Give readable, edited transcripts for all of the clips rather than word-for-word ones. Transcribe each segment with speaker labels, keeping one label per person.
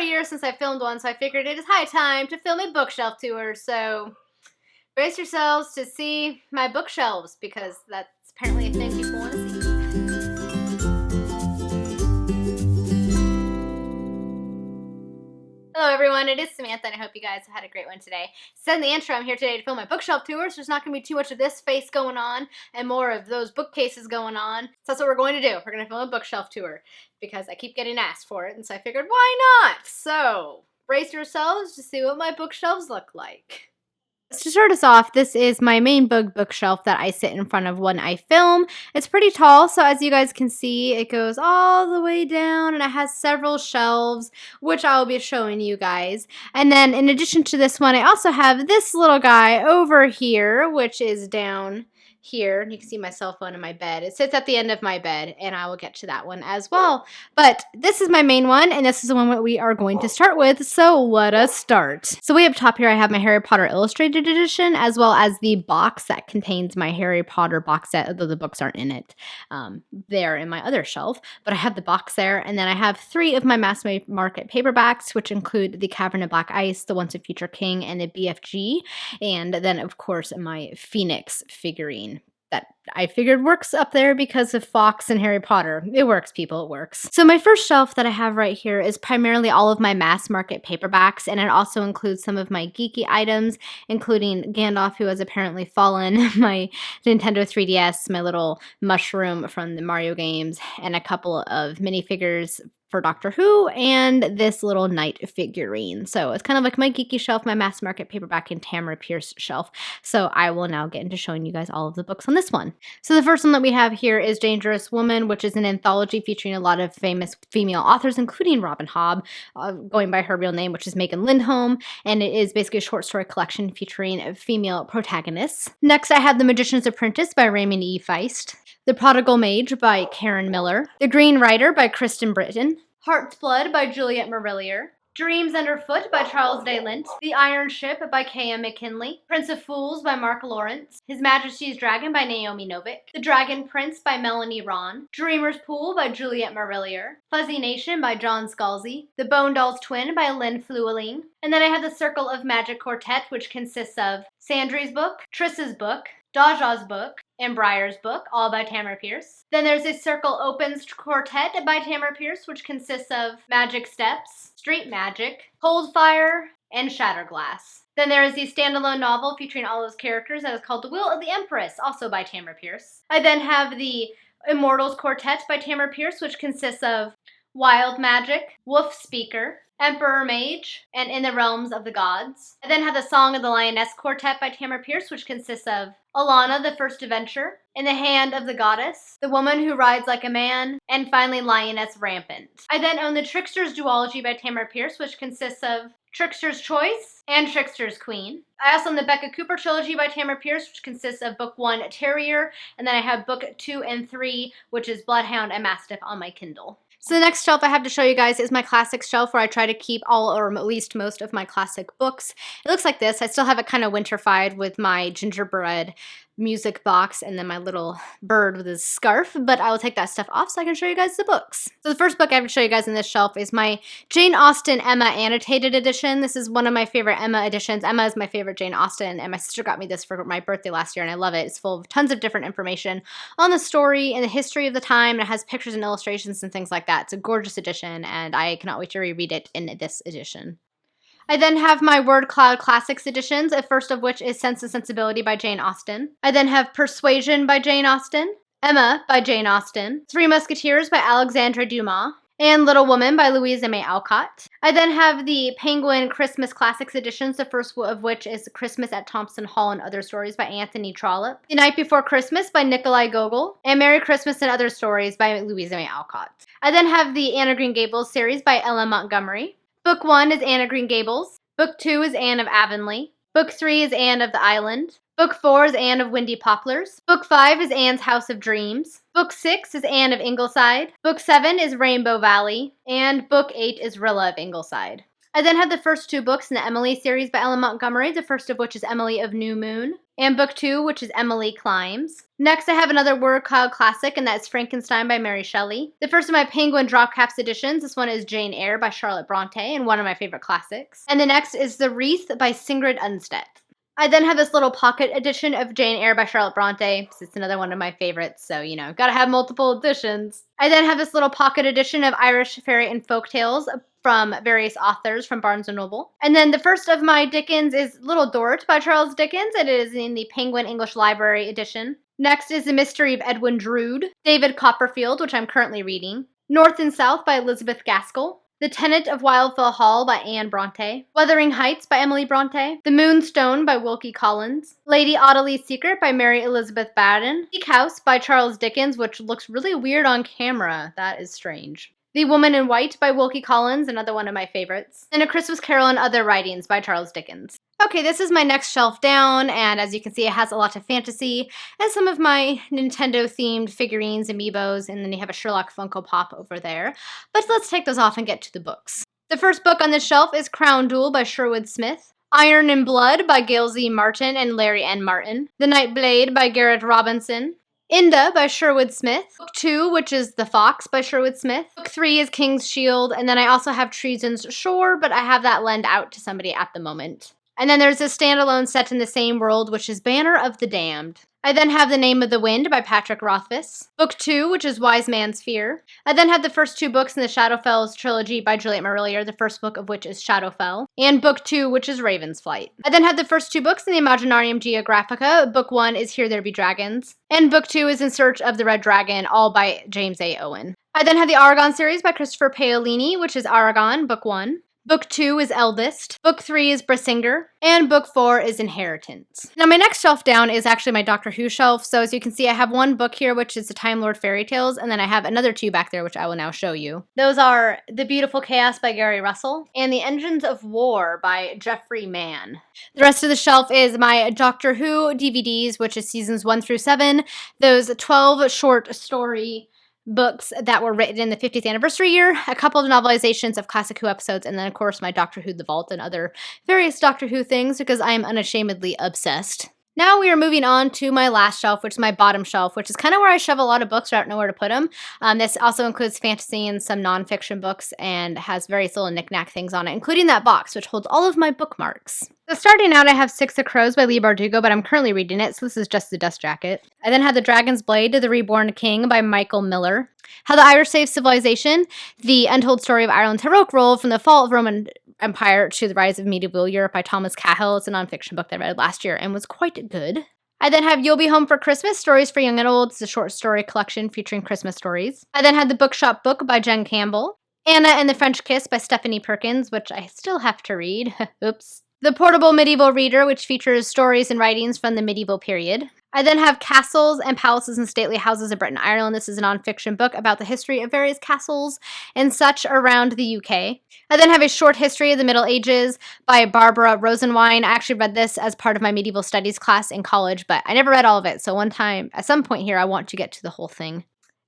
Speaker 1: a year since I filmed one, so I figured it is high time to film a bookshelf tour. So brace yourselves to see my bookshelves, because that's apparently a thing people want to see. Hello everyone, it is Samantha, and I hope you guys have had a great one today. Said in the intro, I'm here today to film my bookshelf tour, so there's not going to be too much of this face going on and more of those bookcases going on. So that's what we're going to do. We're going to film a bookshelf tour because I keep getting asked for it, and so I figured, why not? So brace yourselves to see what my bookshelves look like. To start us off, this is my main bookshelf that I sit in front of when I film. It's pretty tall, so as you guys can see, it goes all the way down, and it has several shelves, which I'll be showing you guys. And then in addition to this one, I also have this little guy over here, which is down here. You can see my cell phone in my bed. It sits at the end of my bed, and I will get to that one as well. But this is my main one, and this is the one that we are going to start with, so let us start. So way up top here, I have my Harry Potter Illustrated Edition, as well as the box that contains my Harry Potter box set, although the books aren't in it. They're in my other shelf, but I have the box there, and then I have 3 of my mass market paperbacks, which include the Cavern of Black Ice, the Once and Future King, and the BFG, and then, of course, my Phoenix figurine that I figured works up there because of Fox and Harry Potter. It works, people, it works. So my first shelf that I have right here is primarily all of my mass market paperbacks, and it also includes some of my geeky items, including Gandalf, who has apparently fallen, my Nintendo 3DS, my little mushroom from the Mario games, and a couple of minifigures for Doctor Who, and this little knight figurine. So it's kind of like my geeky shelf, my mass market paperback, and Tamara Pierce shelf. So I will now get into showing you guys all of the books on this one. So the first one that we have here is Dangerous Woman, which is an anthology featuring a lot of famous female authors, including Robin Hobb, going by her real name, which is Megan Lindholm, and it is basically a short story collection featuring female protagonists. Next, I have The Magician's Apprentice by Raymond E. Feist, The Prodigal Mage by Karen Miller, The Green Rider by Kristen Britton, Heart's Blood by Juliet Marillier, Dreams Underfoot by Charles Day Lint, The Iron Ship by K.M. McKinley, Prince of Fools by Mark Lawrence, His Majesty's Dragon by Naomi Novik, The Dragon Prince by Melanie Ron, Dreamer's Pool by Juliet Marillier, Fuzzy Nation by John Scalzi, The Bone Doll's Twin by Lynn Flueling, and then I have the Circle of Magic Quartet, which consists of Sandry's book, Triss's book, Daja's book, and Briar's book, all by Tamara Pierce. Then there's a Circle Opens Quartet by Tamara Pierce, which consists of Magic Steps, Street Magic, Cold Fire, and Shatterglass. Then there is the standalone novel featuring all those characters that is called The Will of the Empress, also by Tamara Pierce. I then have the Immortals Quartet by Tamara Pierce, which consists of Wild Magic, Wolf Speaker, Emperor Mage, and In the Realms of the Gods. I then have the Song of the Lioness Quartet by Tamara Pierce, which consists of Alana, the First Adventure, In the Hand of the Goddess, The Woman Who Rides Like a Man, and finally Lioness Rampant. I then own the Trickster's Duology by Tamara Pierce, which consists of Trickster's Choice and Trickster's Queen. I also own the Becca Cooper Trilogy by Tamara Pierce, which consists of Book 1, Terrier, and then I have Book 2 and 3, which is Bloodhound and Mastiff, on my Kindle. So the next shelf I have to show you guys is my classics shelf, where I try to keep all, or at least most, of my classic books. It looks like this. I still have it kind of winterified with my gingerbread music box and then my little bird with his scarf, but I will take that stuff off so I can show you guys the books. So the first book I have to show you guys in this shelf is my Jane Austen Emma Annotated Edition. This is one of my favorite Emma editions. Emma is my favorite Jane Austen, and my sister got me this for my birthday last year, and I love it. It's full of tons of different information on the story and the history of the time, and it has pictures and illustrations and things like that. It's a gorgeous edition, and I cannot wait to reread it in this edition. I then have my Word Cloud Classics editions, the first of which is Sense and Sensibility by Jane Austen. I then have Persuasion by Jane Austen, Emma by Jane Austen, Three Musketeers by Alexandre Dumas, and Little Woman by Louisa May Alcott. I then have the Penguin Christmas Classics editions, the first of which is Christmas at Thompson Hall and Other Stories by Anthony Trollope, The Night Before Christmas by Nikolai Gogol, and Merry Christmas and Other Stories by Louisa May Alcott. I then have the Anne of Green Gables series by Ella Montgomery. Book 1 is Anne of Green Gables. Book 2 is Anne of Avonlea. Book 3 is Anne of the Island. Book 4 is Anne of Windy Poplars. Book 5 is Anne's House of Dreams. Book 6 is Anne of Ingleside. Book 7 is Rainbow Valley. And Book 8 is Rilla of Ingleside. I then have the first 2 books in the Emily series by Ellen Montgomery, the first of which is Emily of New Moon, and book 2, which is Emily Climbs. Next, I have another word cloud classic, and that's Frankenstein by Mary Shelley. The first of my Penguin Drop Caps editions, this one is Jane Eyre by Charlotte Bronte, and one of my favorite classics. And the next is The Wreath by Sigrid Undstedt. I then have this little pocket edition of Jane Eyre by Charlotte Bronte. It's another one of my favorites, so, gotta have multiple editions. I then have this little pocket edition of Irish fairy and folk tales from various authors from Barnes & Noble. And then the first of my Dickens is Little Dorrit by Charles Dickens. It is in the Penguin English Library edition. Next is The Mystery of Edwin Drood, David Copperfield, which I'm currently reading. North and South by Elizabeth Gaskell. The Tenant of Wildfell Hall by Anne Bronte. Wuthering Heights by Emily Bronte. The Moonstone by Wilkie Collins. Lady Audley's Secret by Mary Elizabeth Barton. Bleak House by Charles Dickens, which looks really weird on camera. That is strange. The Woman in White by Wilkie Collins, another one of my favorites. And A Christmas Carol and Other Writings by Charles Dickens. Okay, this is my next shelf down, and as you can see, it has a lot of fantasy and some of my Nintendo-themed figurines, amiibos, and then you have a Sherlock Funko Pop over there. But let's take those off and get to the books. The first book on this shelf is Crown Duel by Sherwood Smith. Iron and Blood by Gail Z. Martin and Larry N. Martin. The Night Blade by Garrett Robinson. Inda by Sherwood Smith. Book 2, which is The Fox by Sherwood Smith. Book 3 is King's Shield, and then I also have Treason's Shore, but I have that lend out to somebody at the moment. And then there's a standalone set in the same world, which is Banner of the Damned. I then have The Name of the Wind by Patrick Rothfuss. Book 2, which is Wise Man's Fear. I then have the first 2 books in the Shadowfell's trilogy by Juliet Marillier, the first book of which is Shadowfell. And book 2, which is Raven's Flight. I then have the first 2 books in the Imaginarium Geographica. Book 1 is Here There Be Dragons. And book 2 is In Search of the Red Dragon, all by James A. Owen. I then have the Aragon series by Christopher Paolini, which is Aragon, book 1. Book 2 is Eldest. Book 3 is Brasinger. And book 4 is Inheritance. Now my next shelf down is actually my Doctor Who shelf. So as you can see, I have one book here, which is the Time Lord Fairy Tales. And then I have another 2 back there, which I will now show you. Those are The Beautiful Chaos by Gary Russell and The Engines of War by Geoffrey Mann. The rest of the shelf is my Doctor Who DVDs, which is seasons 1 through 7. Those 12 short story books that were written in the 50th anniversary year, a couple of novelizations of Classic Who episodes, and then of course my Doctor Who The Vault and other various Doctor Who things because I am unashamedly obsessed. Now we are moving on to my last shelf, which is my bottom shelf, which is kind of where I shove a lot of books. I don't know where to put them. This also includes fantasy and some nonfiction books and has various little knick-knack things on it, including that box, which holds all of my bookmarks. So starting out, I have Six of Crows by Leigh Bardugo, but I'm currently reading it, so this is just the dust jacket. I then have The Dragon's Blade, The Reborn King by Michael Miller. How the Irish Saved Civilization, The Untold Story of Ireland's Heroic Role from the Fall of Roman Empire to the Rise of Medieval Europe by Thomas Cahill. It's a nonfiction book that I read last year and was quite good. I then have You'll Be Home for Christmas, Stories for Young and Old. It's a short story collection featuring Christmas stories. I then had The Bookshop Book by Jen Campbell. Anna and the French Kiss by Stephanie Perkins, which I still have to read. Oops. The Portable Medieval Reader, which features stories and writings from the medieval period. I then have Castles and Palaces and Stately Houses of Britain and Ireland. This is a nonfiction book about the history of various castles and such around the UK. I then have A Short History of the Middle Ages by Barbara Rosenwein. I actually read this as part of my medieval studies class in college, but I never read all of it. So one time, at some point here, I want to get to the whole thing.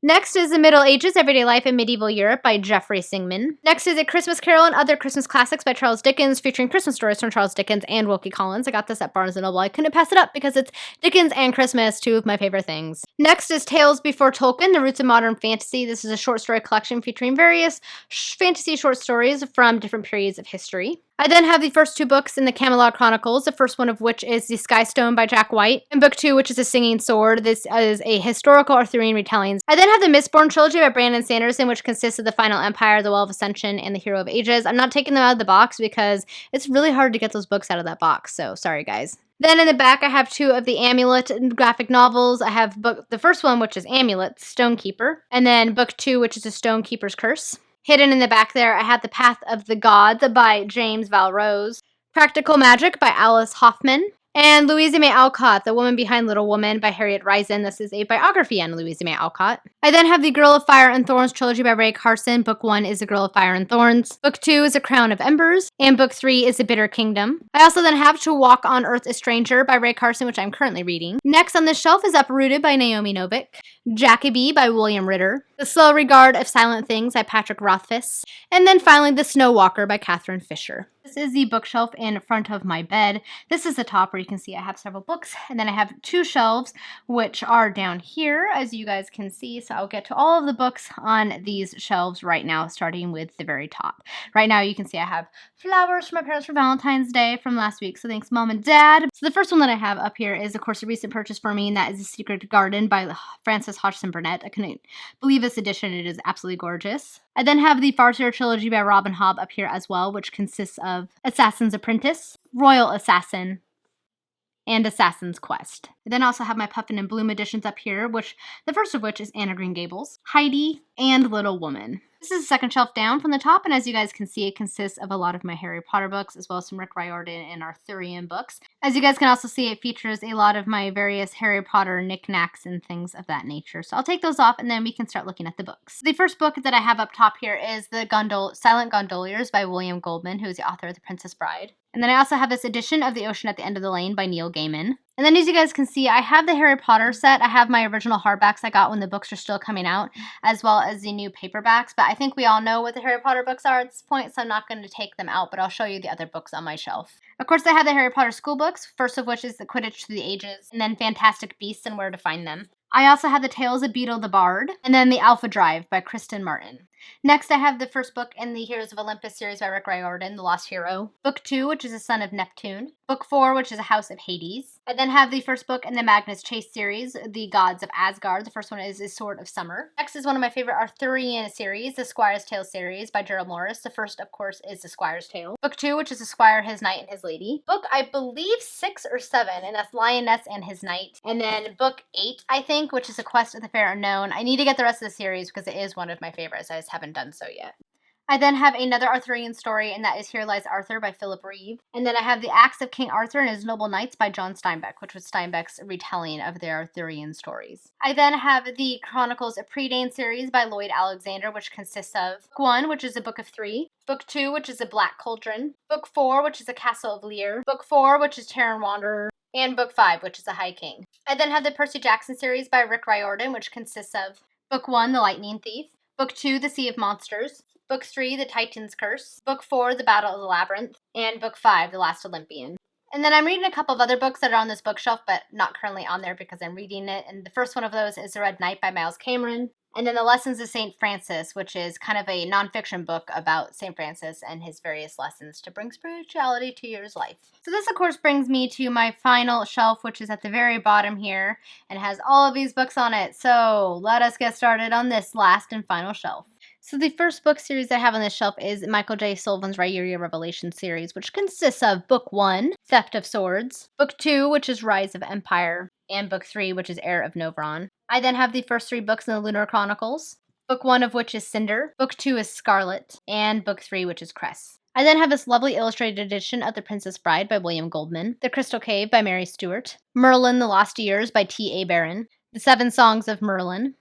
Speaker 1: Next is The Middle Ages, Everyday Life in Medieval Europe by Jeffrey Singman. Next is A Christmas Carol and Other Christmas Classics by Charles Dickens, featuring Christmas stories from Charles Dickens and Wilkie Collins. I got this at Barnes & Noble. I couldn't pass it up because it's Dickens and Christmas, 2 of my favorite things. Next is Tales Before Tolkien, The Roots of Modern Fantasy. This is a short story collection featuring various fantasy short stories from different periods of history. I then have the first 2 books in the Camelot Chronicles, the first one of which is The Skystone by Jack White, and book 2, which is A Singing Sword. This is a historical Arthurian retelling. I then have the Mistborn trilogy by Brandon Sanderson, which consists of The Final Empire, The Well of Ascension, and The Hero of Ages. I'm not taking them out of the box because it's really hard to get those books out of that box, so sorry guys. Then in the back, I have 2 of the Amulet graphic novels. I have the first one, which is Amulet, Stonekeeper, and then book 2, which is A Stonekeeper's Curse. Hidden in the back there, I have The Path of the Gods by James Valrose, Practical Magic by Alice Hoffman, And Louisa May Alcott, The Woman Behind Little Woman by Harriet Reisen. This is a biography on Louisa May Alcott. I then have the Girl of Fire and Thorns trilogy by Ray Carson. Book 1 is A Girl of Fire and Thorns. Book 2 is A Crown of Embers. And Book 3 is A Bitter Kingdom. I also then have To Walk on Earth a Stranger by Ray Carson, which I'm currently reading. Next on this shelf is Uprooted by Naomi Novik. Jacoby by William Ritter. The Slow Regard of Silent Things by Patrick Rothfuss. And then finally The Snow Walker by Catherine Fisher. This is the bookshelf in front of my bed. This is the top where you can see I have several books, and then I have 2 shelves which are down here, as you guys can see. So I'll get to all of the books on these shelves right now, starting with the very top. Right now you can see I have flowers from my parents for Valentine's Day from last week, so thanks Mom and Dad. So the first one that I have up here is of course a recent purchase for me, and that is The Secret Garden by Frances Hodgson Burnett. I couldn't believe this edition. It is absolutely gorgeous. I then have the Farseer trilogy by Robin Hobb up here as well, which consists of Assassin's Apprentice, Royal Assassin, and Assassin's Quest. I then also have my Puffin and Bloom editions up here, which the first of which is Anne of Green Gables, Heidi, and Little Woman. This is the second shelf down from the top, and as you guys can see, it consists of a lot of my Harry Potter books, as well as some Rick Riordan and Arthurian books. As you guys can also see, it features a lot of my various Harry Potter knickknacks and things of that nature. So I'll take those off, and then we can start looking at the books. The first book that I have up top here is The Silent Gondoliers by William Goldman, who is the author of The Princess Bride. And then I also have this edition of The Ocean at the End of the Lane by Neil Gaiman. And then as you guys can see, I have the Harry Potter set. I have my original hardbacks I got when the books are still coming out, as well as the new paperbacks. But I think we all know what the Harry Potter books are at this point, so I'm not going to take them out, but I'll show you the other books on my shelf. Of course, I have the Harry Potter school books, first of which is The Quidditch Through the Ages, and then Fantastic Beasts and Where to Find Them. I also have the Tales of Beetle the Bard, and then the Alpha Drive by Kristen Martin. Next, I have the first book in the Heroes of Olympus series by Rick Riordan, The Lost Hero. Book 2, which is A Son of Neptune. Book 4, which is A House of Hades. I then have the first book in the Magnus Chase series, The Gods of Asgard. The first one is A Sword of Summer. Next is one of my favorite Arthurian series, the Squire's Tale series by Gerald Morris. The first, of course, is The Squire's Tale. Book 2, which is A Squire, His Knight, and His Lady. Book, I believe, 6 or 7, and that's Lioness and His Knight. And then book 8, I think, which is A Quest of the Fair Unknown. I need to get the rest of the series because it is one of my favorites. I just haven't done so yet. I then have another Arthurian story, and that is Here Lies Arthur by Philip Reeve. And then I have The Acts of King Arthur and His Noble Knights by John Steinbeck, which was Steinbeck's retelling of the Arthurian stories. I then have the Chronicles of Prydain series by Lloyd Alexander, which consists of Book 1, which is a book of 3, Book 2, which is A Black Cauldron, Book 4, which is A Castle of Lear, Book 4, which is Terran Wanderer, and Book 5, which is A High King. I then have the Percy Jackson series by Rick Riordan, which consists of Book 1, The Lightning Thief, Book 2, The Sea of Monsters, Book 3, The Titan's Curse, Book 4, The Battle of the Labyrinth, and Book 5, The Last Olympian. And then I'm reading a couple of other books that are on this bookshelf, but not currently on there because I'm reading it. And the first one of those is The Red Knight by Miles Cameron. And then The Lessons of St. Francis, which is kind of a nonfiction book about St. Francis and his various lessons to bring spirituality to your life. So this, of course, brings me to my final shelf, which is at the very bottom here, and has all of these books on it. So let us get started on this last and final shelf. So the first book series I have on this shelf is Michael J. Sullivan's Rhaenyra Revelation series, which consists of Book 1, Theft of Swords, Book 2, which is Rise of Empire, and Book 3, which is Heir of Novron. I then have the first 3 books in the Lunar Chronicles, Book 1 of which is Cinder, Book 2 is Scarlet, and Book 3, which is Cress. I then have this lovely illustrated edition of The Princess Bride by William Goldman, The Crystal Cave by Mary Stewart, Merlin, The Lost Years by T.A. Barron, The 7 Songs of Merlin.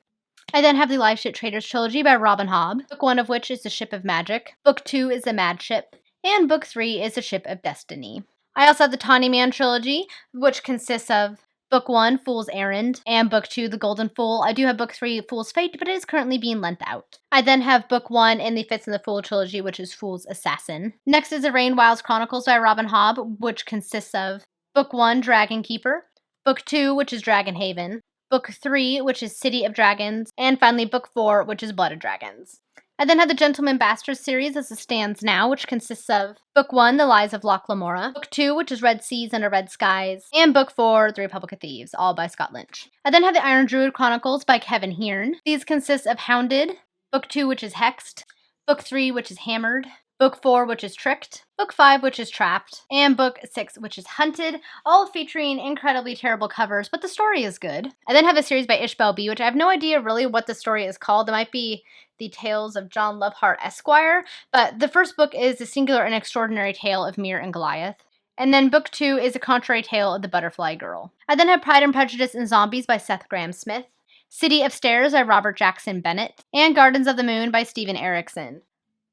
Speaker 1: I then have the Live Ship Traders trilogy by Robin Hobb, Book 1 of which is The Ship of Magic, Book 2 is The Mad Ship, and Book 3 is The Ship of Destiny. I also have the Tawny Man trilogy, which consists of Book 1, Fool's Errand, and Book 2, The Golden Fool. I do have Book 3, Fool's Fate, but it is currently being lent out. I then have Book 1 in the Fitz and the Fool trilogy, which is Fool's Assassin. Next is The Rain Wilds Chronicles by Robin Hobb, which consists of Book 1, Dragon Keeper, Book 2, which is Dragon Haven, Book 3, which is City of Dragons, and finally Book 4, which is Blood of Dragons. I then have the Gentleman Bastards series as it stands now, which consists of Book 1, The Lies of Loch Lamora, Book 2, which is Red Seas Under Red Skies, and Book 4, The Republic of Thieves, all by Scott Lynch. I then have the Iron Druid Chronicles by Kevin Hearn. These consist of Hounded, Book 2, which is Hexed, Book 3, which is Hammered, Book 4, which is Tricked, Book 5, which is Trapped, and Book 6, which is Hunted, all featuring incredibly terrible covers, but the story is good. I then have a series by Ishbel B., which I have no idea really what the story is called. It might be The Tales of John Lovehart Esquire, but the first book is The Singular and Extraordinary Tale of Mir and Goliath. And then book 2 is A Contrary Tale of the Butterfly Girl. I then have Pride and Prejudice and Zombies by Seth Grahame-Smith, City of Stairs by Robert Jackson Bennett, and Gardens of the Moon by Steven Erikson.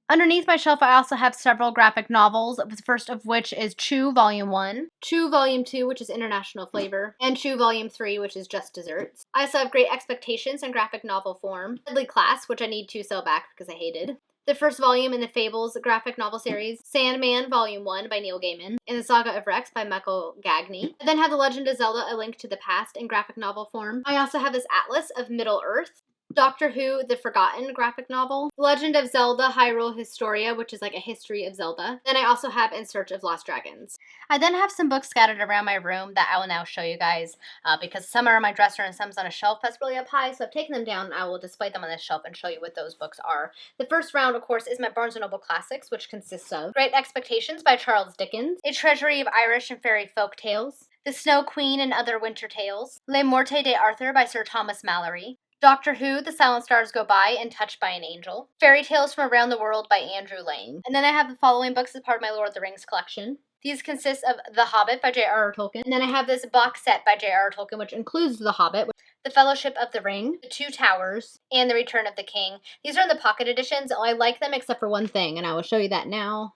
Speaker 1: Underneath my shelf, I also have several graphic novels, the first of which is Chew Volume 1, Chew Volume 2, which is International Flavor, and Chew Volume 3, which is Just Desserts. I also have Great Expectations in graphic novel form, Deadly Class, which I need to sell back because I hated, the first volume in the Fables graphic novel series, Sandman Volume 1 by Neil Gaiman, and The Saga of Rex by Michael Gagney. I then have The Legend of Zelda: A Link to the Past in graphic novel form. I also have this Atlas of Middle-earth, Doctor Who: The Forgotten graphic novel, Legend of Zelda: Hyrule Historia, which is like a history of Zelda. Then I also have In Search of Lost Dragons. I then have some books scattered around my room that I will now show you guys because some are on my dresser and some's on a shelf that's really up high, so I've taken them down and I will display them on this shelf and show you what those books are. The first round, of course, is my Barnes & Noble Classics, which consists of Great Expectations by Charles Dickens, A Treasury of Irish and Fairy Folk Tales, The Snow Queen and Other Winter Tales, Le Morte d'Arthur by Sir Thomas Malory, Doctor Who: The Silent Stars Go By and Touched by an Angel, Fairy Tales from Around the World by Andrew Lang. And then I have the following books as part of my Lord of the Rings collection. These consist of The Hobbit by J.R.R. Tolkien, and then I have this box set by J.R.R. Tolkien, which includes The Hobbit, The Fellowship of the Ring, The Two Towers, and The Return of the King. These are in the pocket editions. I like them except for one thing, and I will show you that now.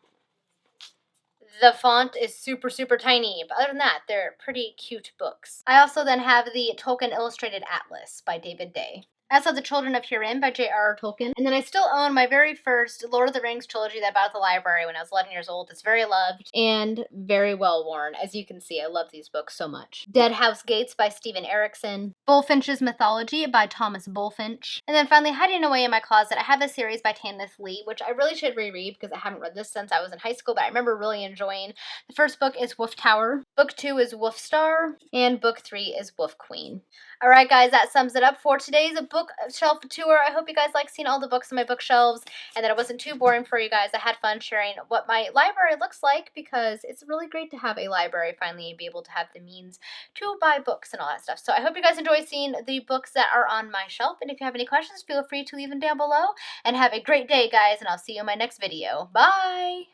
Speaker 1: The font is super, super tiny, but other than that, they're pretty cute books. I also then have the Tolkien Illustrated Atlas by David Day. I also have The Children of Hurin by J.R.R. Tolkien. And then I still own my very first Lord of the Rings trilogy that I bought at the library when I was 11 years old. It's very loved and very well worn. As you can see, I love these books so much. Dead House Gates by Steven Erikson. Bullfinch's Mythology by Thomas Bullfinch. And then finally, hiding away in my closet, I have a series by Tanith Lee, which I really should reread because I haven't read this since I was in high school, but I remember really enjoying. The first book is Wolf Tower. Book 2 is Wolf Star. And book 3 is Wolf Queen. Alright guys, that sums it up for today's bookshelf tour. I hope you guys like seeing all the books on my bookshelves and that it wasn't too boring for you guys. I had fun sharing what my library looks like because it's really great to have a library finally and be able to have the means to buy books and all that stuff. So I hope you guys enjoy seeing the books that are on my shelf, and if you have any questions, feel free to leave them down below. And have a great day guys, and I'll see you in my next video. Bye!